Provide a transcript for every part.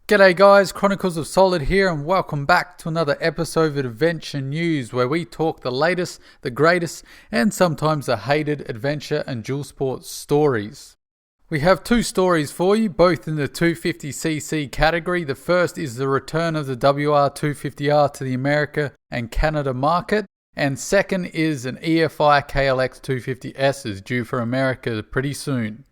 G'day guys, Chronicles of Solid here and welcome back to another episode of Adventure News where we talk the latest, the greatest and sometimes the hated adventure and dual sports stories. We have two stories for you, both in the 250cc category. The first is the return of the WR250R to the America and Canada market, and second is an EFI KLX250S is due for America pretty soon.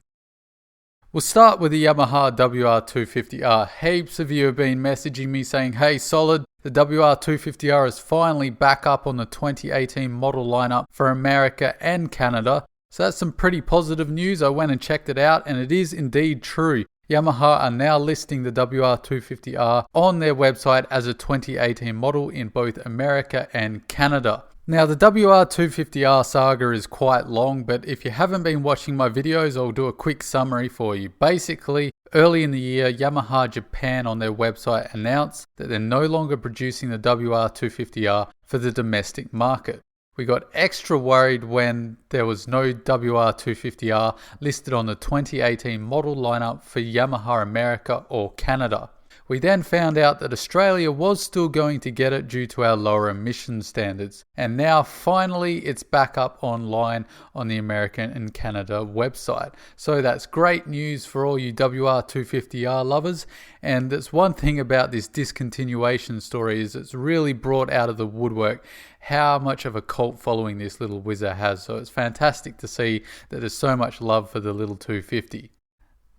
We'll start with the Yamaha WR250R. Heaps of you have been messaging me saying, hey Solid, the WR250R is finally back up on the 2018 model lineup for America and Canada. So that's some pretty positive news. I went and checked it out and it is indeed true. Yamaha are now listing the WR250R on their website as a 2018 model in both America and Canada. Now the WR250R saga is quite long, but if you haven't been watching my videos, I'll do a quick summary for you. Basically, early in the year, Yamaha Japan on their website announced that they're no longer producing the WR250R for the domestic market. We got extra worried when there was no WR250R listed on the 2018 model lineup for Yamaha America or Canada. We then found out that Australia was still going to get it due to our lower emission standards. And now finally it's back up online on the American and Canada website. So that's great news for all you WR250R lovers. And that's one thing about this discontinuation story is it's really brought out of the woodwork how much of a cult following this little whizzer has. So it's fantastic to see that there's so much love for the little 250.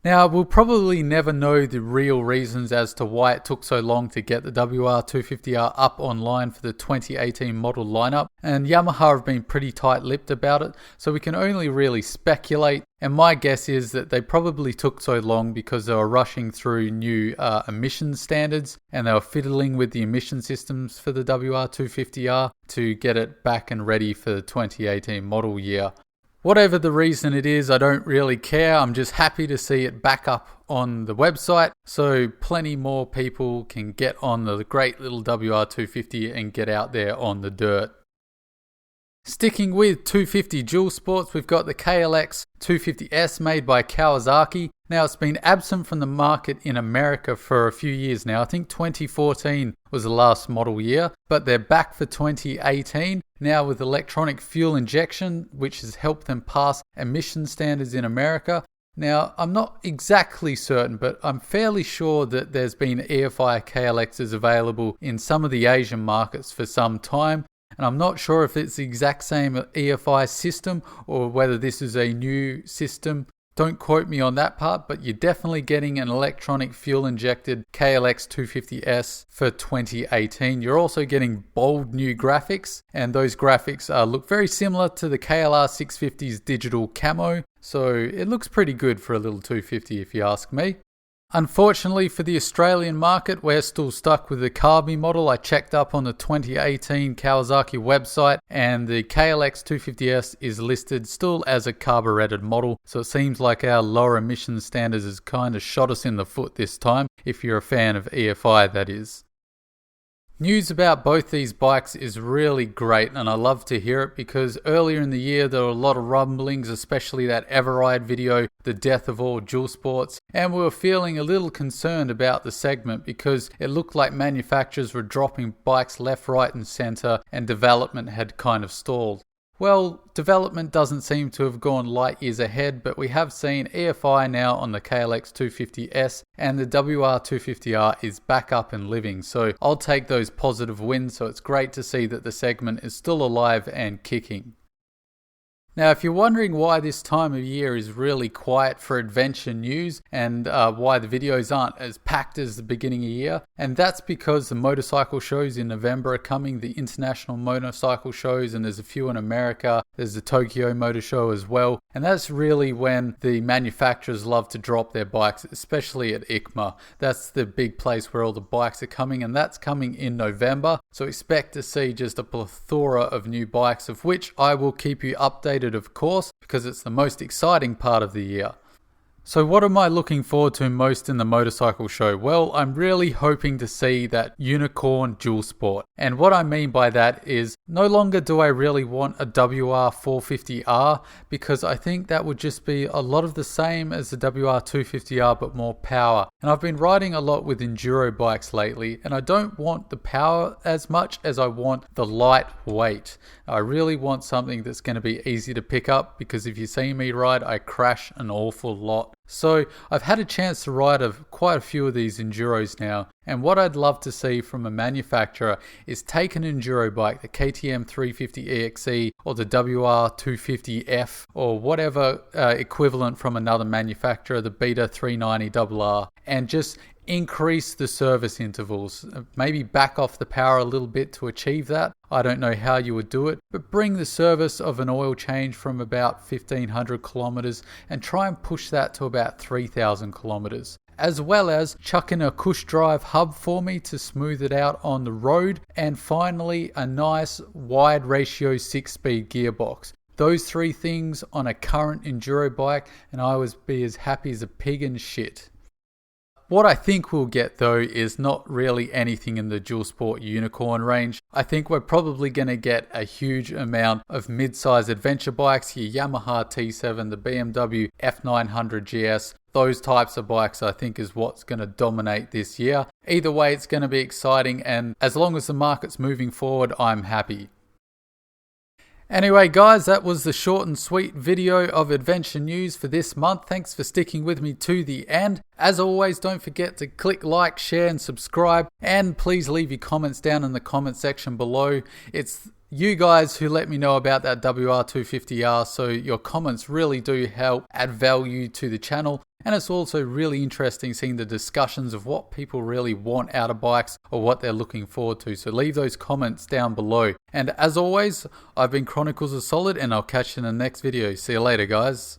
Now, we'll probably never know the real reasons as to why it took so long to get the WR250R up online for the 2018 model lineup, and Yamaha have been pretty tight-lipped about it, so we can only really speculate, and my guess is that they probably took so long because they were rushing through new emission standards, and they were fiddling with the emission systems for the WR250R to get it back and ready for the 2018 model year. Whatever the reason it is, I don't really care. I'm just happy to see it back up on the website so plenty more people can get on the great little WR250 and get out there on the dirt. Sticking with 250 dual sports, we've got the KLX250S made by Kawasaki. Now it's been absent from the market in America for a few years now. I think 2014 was the last model year, but they're back for 2018 now with electronic fuel injection, which has helped them pass emission standards in America. Now, I'm not exactly certain, but I'm fairly sure that there's been EFI KLXs available in some of the Asian markets for some time. And I'm not sure if it's the exact same EFI system or whether this is a new system. Don't quote me on that part, but you're definitely getting an electronic fuel injected KLX250S for 2018. You're also getting bold new graphics, and those graphics look very similar to the KLR650's digital camo. So it looks pretty good for a little 250 if you ask me. Unfortunately for the Australian market, we're still stuck with the Carby model. I checked up on the 2018 Kawasaki website and the KLX250S is listed still as a carburetted model. So it seems like our lower emission standards has kind of shot us in the foot this time, if you're a fan of EFI that is. News about both these bikes is really great and I love to hear it because earlier in the year there were a lot of rumblings, especially that Everride video, the death of all dual sports, and we were feeling a little concerned about the segment because it looked like manufacturers were dropping bikes left, right and center and development had kind of stalled. Well, development doesn't seem to have gone light years ahead, but we have seen EFI now on the KLX250S and the WR250R is back up and living. So I'll take those positive wins, so it's great to see that the segment is still alive and kicking. Now, if you're wondering why this time of year is really quiet for adventure news and why the videos aren't as packed as the beginning of the year, and that's because the motorcycle shows in November are coming, the international motorcycle shows, and there's a few in America. There's the Tokyo Motor Show as well, and that's really when the manufacturers love to drop their bikes, especially at ICMA. That's the big place where all the bikes are coming, and that's coming in November. So expect to see just a plethora of new bikes, of which I will keep you updated of course, because it's the most exciting part of the year. So what am I looking forward to most in the motorcycle show? Well, I'm really hoping to see that unicorn dual sport. And what I mean by that is no longer do I really want a WR250R, because I think that would just be a lot of the same as the WR250R but more power. And I've been riding a lot with enduro bikes lately, and I don't want the power as much as I want the light weight. I really want something that's going to be easy to pick up, because if you see me ride, I crash an awful lot. So I've had a chance to ride quite a few of these enduros now, and what I'd love to see from a manufacturer is take an enduro bike, the KTM 350 EXE or the WR250F or whatever equivalent from another manufacturer, the Beta 390RR, and just increase the service intervals, maybe back off the power a little bit to achieve that. I don't know how you would do it, but bring the service of an oil change from about 1500 kilometers and try and push that to about 3000 kilometers. As well as chuck in a cush drive hub for me to smooth it out on the road, and finally a nice wide ratio 6-speed gearbox. Those three things on a current enduro bike and I would be as happy as a pig in shit. What I think we'll get though is not really anything in the dual sport unicorn range. I think we're probably going to get a huge amount of mid-size adventure bikes, your Yamaha T7, the BMW F900 GS. Those types of bikes I think is what's going to dominate this year. Either way, it's going to be exciting, and as long as the market's moving forward, I'm happy. Anyway guys, that was the short and sweet video of adventure news for this month. Thanks for sticking with me to the end. As always, don't forget to click like, share and subscribe, and please leave your comments down in the comment section below. It's you guys who let me know about that WR250R, so your comments really do help add value to the channel. And it's also really interesting seeing the discussions of what people really want out of bikes or what they're looking forward to. So leave those comments down below. And as always, I've been Chronicles of Solid, and I'll catch you in the next video. See you later, guys.